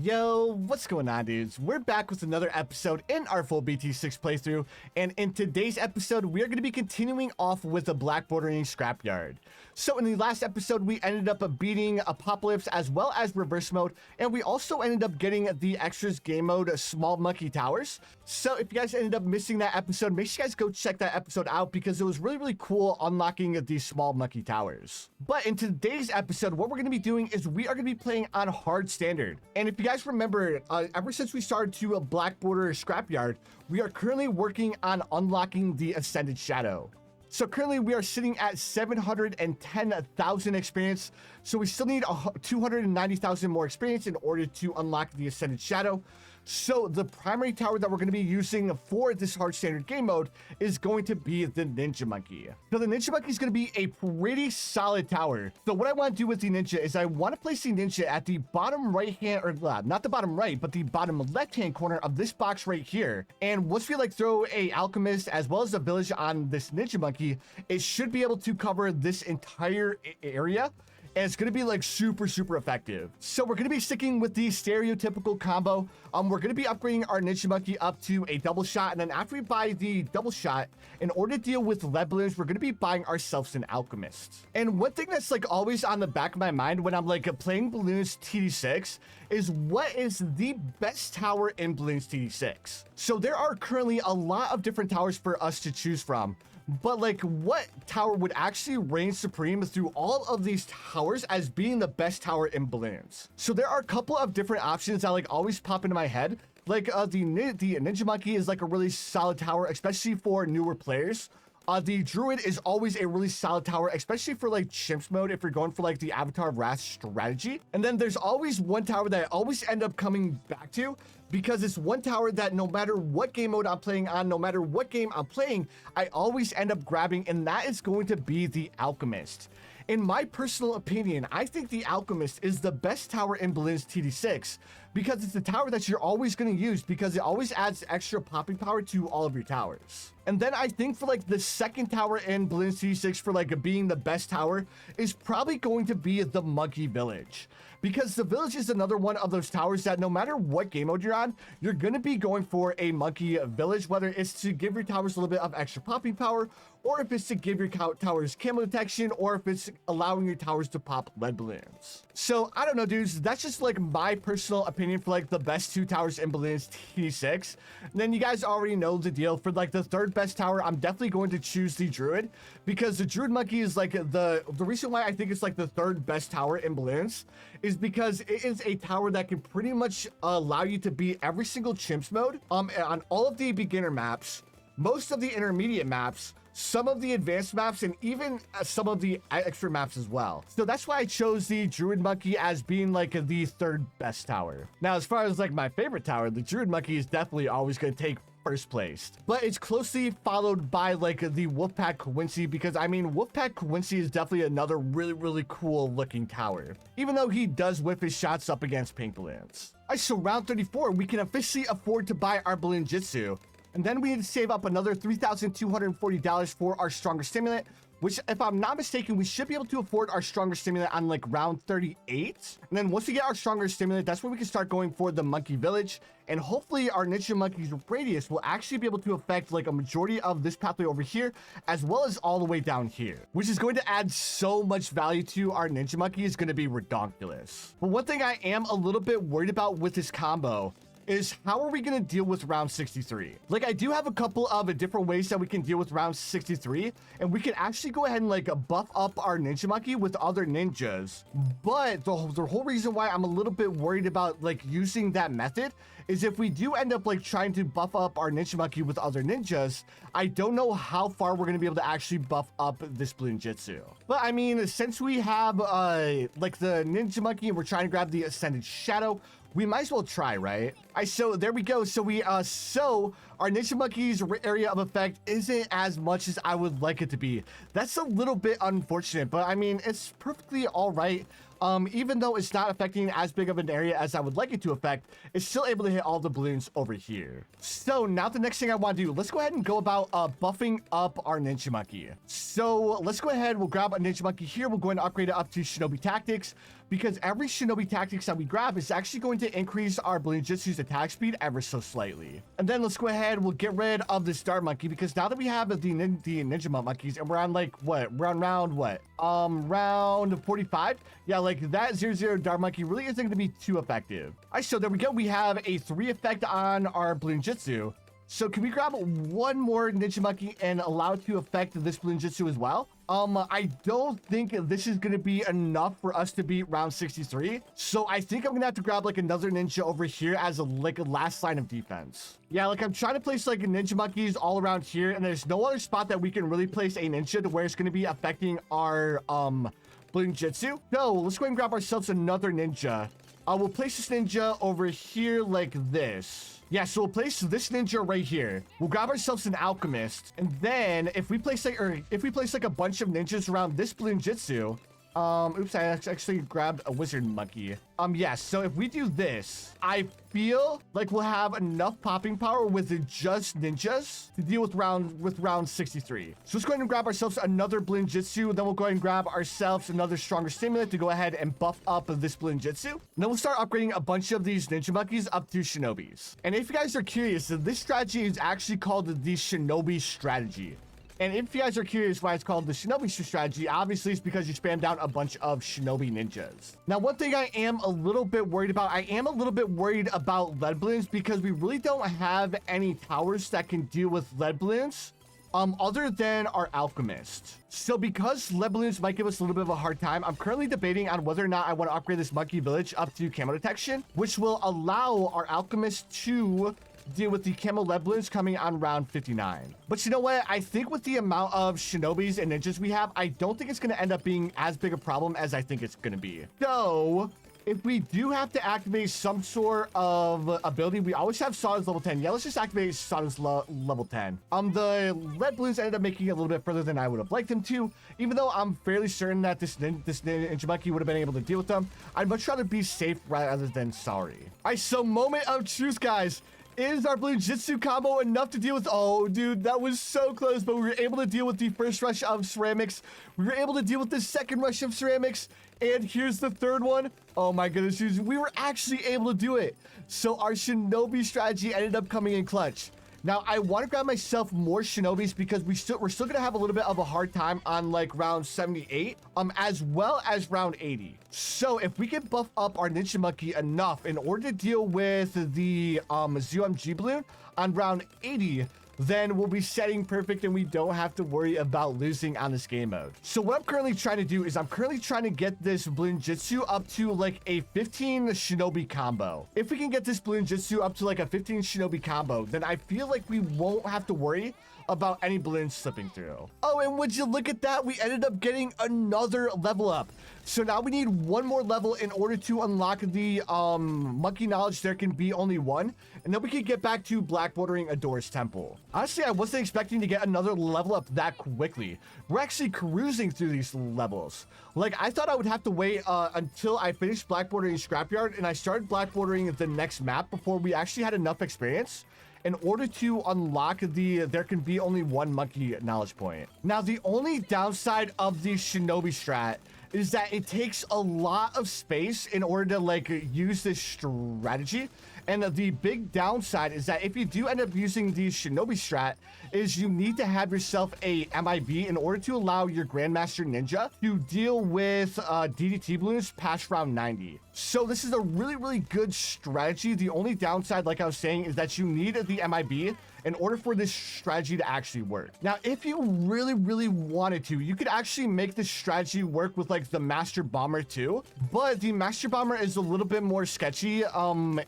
Yo, what's going on, dudes? We're back with another episode in our full BT6 playthrough, and in today's episode, we are going to be continuing off with the black bordering Scrap Yard. So in the last episode, we ended up beating Apocalypse as well as Reverse Mode, and we also ended up getting the extras game mode Small Monkey Towers. So if you guys ended up missing that episode, make sure you guys go check that episode out because it was really cool unlocking these Small Monkey Towers. But in today's episode, what we're going to be doing is we are going to be playing on Hard Standard. And if you guys remember, ever since we started to black border Scrap Yard, we are currently working on unlocking the Ascended Shadow. So currently we are sitting at 710,000 experience. So we still need 290,000 more experience in order to unlock the Ascended Shadow. So the primary tower that we're going to be using for this hard standard game mode is going to be the Ninja Monkey. So the Ninja Monkey is going to be a pretty solid tower. So what I want to do with the Ninja is I want to place the Ninja at the bottom right hand, or not the bottom right, but the bottom left hand corner of this box right here. And once we throw a alchemist as well as a village on this Ninja Monkey, it should be able to cover this entire area. And it's going to be super effective. So we're going to be sticking with the stereotypical combo. We're going to be upgrading our Ninja Monkey up to a double shot. And then after we buy the double shot, in order to deal with lead balloons, we're going to be buying ourselves an alchemist. And one thing that's always on the back of my mind when I'm playing Bloons TD6 is what is the best tower in Bloons TD6. So there are currently a lot of different towers for us to choose from. But what tower would actually reign supreme through all of these towers as being the best tower in Bloons? So there are a couple of different options that always pop into my head. The Ninja Monkey is a really solid tower, especially for newer players. The Druid is always a really solid tower, especially for Chimps mode if you're going for the Avatar of Wrath strategy. And then there's always one tower that I always end up coming back to because it's one tower that no matter what game mode I'm playing on, no matter what game I'm playing, I always end up grabbing, and that is going to be the Alchemist. In my personal opinion, I think the Alchemist is the best tower in Bloons TD6 because it's the tower that you're always going to use because it always adds extra popping power to all of your towers. And then I think for the second tower in Bloons TD6 for being the best tower is probably going to be the Monkey Village. Because the village is another one of those towers that no matter what game mode you're on, you're going to be going for a monkey village, whether it's to give your towers a little bit of extra popping power, or if it's to give your towers camo detection, or if it's allowing your towers to pop lead balloons. So I don't know, dudes, that's just my personal opinion for the best two towers in Bloons TD6. And then you guys already know the deal for the third best tower. I'm definitely going to choose the Druid because the Druid Monkey is the reason why I think it's the third best tower in Bloons is because it is a tower that can pretty much allow you to beat every single Chimps mode on all of the beginner maps, most of the intermediate maps, some of the advanced maps, and even some of the extra maps as well. So that's why I chose the Druid Monkey as being the third best tower. Now, as far as my favorite tower, the Druid Monkey is definitely always going to take first place, but it's closely followed by the Wolfpack Quincy, because I mean Wolfpack Quincy is definitely another really cool looking tower, even though he does whip his shots up against pink balloons. Alright, so round 34, we can officially afford to buy our balloon jitsu, and then we need to save up another $3,240 for our stronger stimulant, which, if I'm not mistaken, we should be able to afford our stronger stimulant on round 38. And then once we get our stronger stimulant, that's when we can start going for the Monkey Village. And hopefully our Ninja Monkey's radius will actually be able to affect a majority of this pathway over here, as well as all the way down here, which is going to add so much value to our Ninja Monkey. Is going to be redonkulous. But one thing I am a little bit worried about with this combo is how are we going to deal with round 63? I do have a couple of different ways that we can deal with round 63, and we can actually go ahead and buff up our Ninja Monkey with other ninjas. But the whole reason why I'm a little bit worried about using that method is if we do end up trying to buff up our Ninja Monkey with other ninjas, I don't know how far we're going to be able to actually buff up this Bloon Jitsu. But I mean, since we have the Ninja Monkey and we're trying to grab the Ascended Shadow, we might as well try, right? So there we go. So our Ninja Monkey's area of effect isn't as much as I would like it to be. That's a little bit unfortunate, but I mean, it's perfectly all right. Even though it's not affecting as big of an area as I would like it to affect, it's still able to hit all the balloons over here. So now the next thing I want to do, let's go ahead and go about buffing up our Ninja Monkey. So let's go ahead, we'll grab a Ninja Monkey here. We'll go ahead and upgrade it up to Shinobi Tactics, because every Shinobi Tactics that we grab is actually going to increase our Bloons Jitsu's attack speed ever so slightly. And then let's go ahead, we'll get rid of the Star Monkey, because now that we have the Ninja Monkeys, and we're on like, what? We're on round what? Round 45? Yeah, like that 0/0 Dart Monkey really isn't going to be too effective. All right, so there we go. We have a 3 effect on our Bloons Jitsu. So can we grab one more Ninja Monkey and allow it to affect this Bloons Jitsu as well? I don't think this is going to be enough for us to beat round 63. So I think I'm going to have to grab like another ninja over here as a last line of defense. Yeah, like I'm trying to place like Ninja Monkeys all around here, and there's no other spot that we can really place a ninja to where it's going to be affecting our Bloons Jitsu. So let's go ahead and grab ourselves another ninja. We'll place this ninja over here like this. Yeah, so we'll place this ninja right here. We'll grab ourselves an alchemist, and then if we place like a bunch of ninjas around this Bloons Jitsu, oops, I actually grabbed a wizard monkey. Yeah, so if we do this, I feel like we'll have enough popping power with just ninjas to deal with round 63. So let's go ahead and grab ourselves another Bloons Jitsu. Then we'll go ahead and grab ourselves another stronger stimulant to go ahead and buff up this Bloons Jitsu. And then we'll start upgrading a bunch of these Ninja Monkeys up to Shinobis. And if you guys are curious, this strategy is actually called the Shinobi strategy. And if you guys are curious why it's called the Shinobi strategy, obviously it's because you spam down a bunch of Shinobi ninjas. Now, one thing I am a little bit worried about, lead balloons, because we really don't have any towers that can deal with lead balloons other than our alchemist. So because lead balloons might give us a little bit of a hard time, I'm currently debating on whether or not I want to upgrade this monkey village up to camo detection, which will allow our alchemist to deal with the camo lead balloons coming on round 59. But you know what? I think with the amount of Shinobis and ninjas we have, I don't think it's going to end up being as big a problem as I think it's going to be. So if we do have to activate some sort of ability, we always have Sawdust level 10. Yeah, let's just activate Sawdust level 10. The lead balloons ended up making it a little bit further than I would have liked them to, even though I'm fairly certain that this Ninja Monkey would have been able to deal with them. I'd much rather be safe rather than sorry. All right, so moment of truth, guys. Is our Bloons Jitsu combo enough to deal with? Oh, dude, that was so close, but we were able to deal with the first rush of ceramics. We were able to deal with the second rush of ceramics. And here's the third one. Oh my goodness, dude, we were actually able to do it. So our Shinobi strategy ended up coming in clutch. Now, I want to grab myself more Shinobis because we're still going to have a little bit of a hard time on like round 78, as well as round 80. So if we can buff up our Ninja Monkey enough in order to deal with the ZOMG balloon on round 80, then we'll be setting perfect and we don't have to worry about losing on this game mode. So what I'm currently trying to do is I'm currently trying to get this Bloons Jitsu up to like a 15 Shinobi combo. If we can get this Bloons Jitsu up to like a 15 Shinobi combo, then I feel like we won't have to worry about any balloons slipping through. Oh, and would you look at that? We ended up getting another level up. So now we need one more level in order to unlock the monkey knowledge. There can be only one, and then we can get back to black bordering Adore's temple. Honestly, I wasn't expecting to get another level up that quickly. We're actually cruising through these levels. Like, I thought I would have to wait until I finished black bordering Scrap Yard and I started black bordering the next map before we actually had enough experience in order to unlock the there can be only one monkey knowledge point. Now, the only downside of the Shinobi strat is that it takes a lot of space in order to like use this strategy. And the big downside is that if you do end up using the Shinobi strat, is you need to have yourself a MIB in order to allow your Grandmaster Ninja to deal with DDT balloons past round 90. So this is a really, really good strategy. The only downside, like I was saying, is that you need the MIB in order for this strategy to actually work. Now, if you really, really wanted to, you could actually make this strategy work with like the Master Bomber too, but the Master Bomber is a little bit more sketchy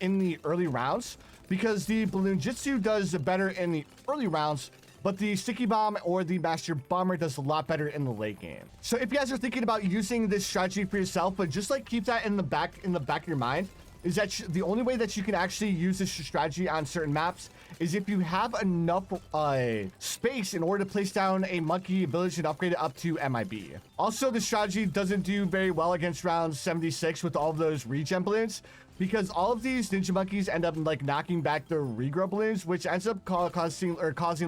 in the early rounds because the Bloons Jitsu does better in the early rounds, but the Sticky Bomb or the Master Bomber does a lot better in the late game. So if you guys are thinking about using this strategy for yourself, but just like keep that in the back of your mind, is that the only way that you can actually use this strategy on certain maps is if you have enough space in order to place down a monkey village and upgrade it up to MIB. Also, the strategy doesn't do very well against round 76 with all of those regen balloons, because all of these ninja monkeys end up like knocking back their regrow balloons, which ends up causing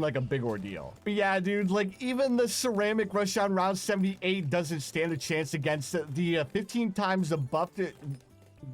like a big ordeal. But yeah, dude, like even the ceramic rush on round 78 doesn't stand a chance against the 15 times the buffed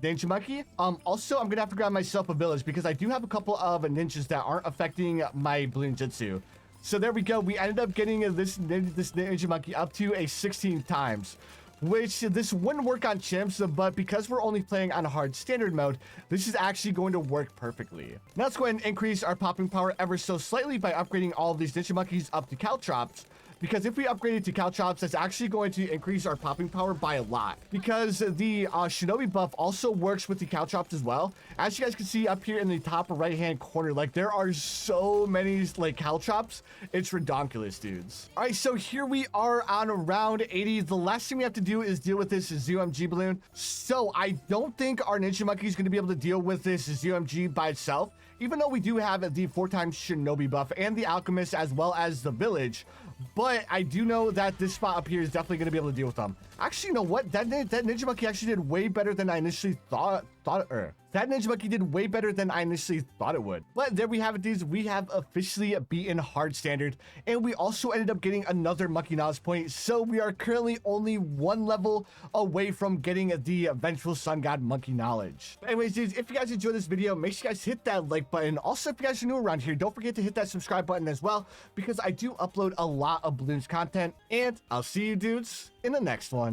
ninja monkey. Also, I'm gonna have to grab myself a village because I do have a couple of ninjas that aren't affecting my balloon jutsu. So there we go. We ended up getting this ninja monkey up to a 16 times, which this wouldn't work on chimps, but because we're only playing on hard standard mode, this is actually going to work perfectly. Now let's go ahead and increase our popping power ever so slightly by upgrading all of these ninja monkeys up to caltrops, because if we upgrade it to caltrops, that's actually going to increase our popping power by a lot, because the shinobi buff also works with the caltrops as well. As you guys can see up here in the top right hand corner, like there are so many like caltrops, it's redonkulous, dudes. All right, so here we are on round 80. The last thing we have to do is deal with this ZUMG balloon. So I don't think our ninja monkey is going to be able to deal with this ZUMG by itself, even though we do have the 4x shinobi buff and the alchemist as well as the village. But I do know that this spot up here is definitely going to be able to deal with them. Actually, you know what? That ninja monkey actually did way better than I initially thought. That ninja monkey did way better than I initially thought it would. But there we have it, dudes. We have officially beaten hard standard, and we also ended up getting another monkey knowledge point. So we are currently only one level away from getting the vengeful sun god monkey knowledge. But anyways, dudes, if you guys enjoyed this video, make sure you guys hit that like button. Also, if you guys are new around here, don't forget to hit that subscribe button as well, because I do upload a lot of Bloons content. And I'll see you dudes in the next one.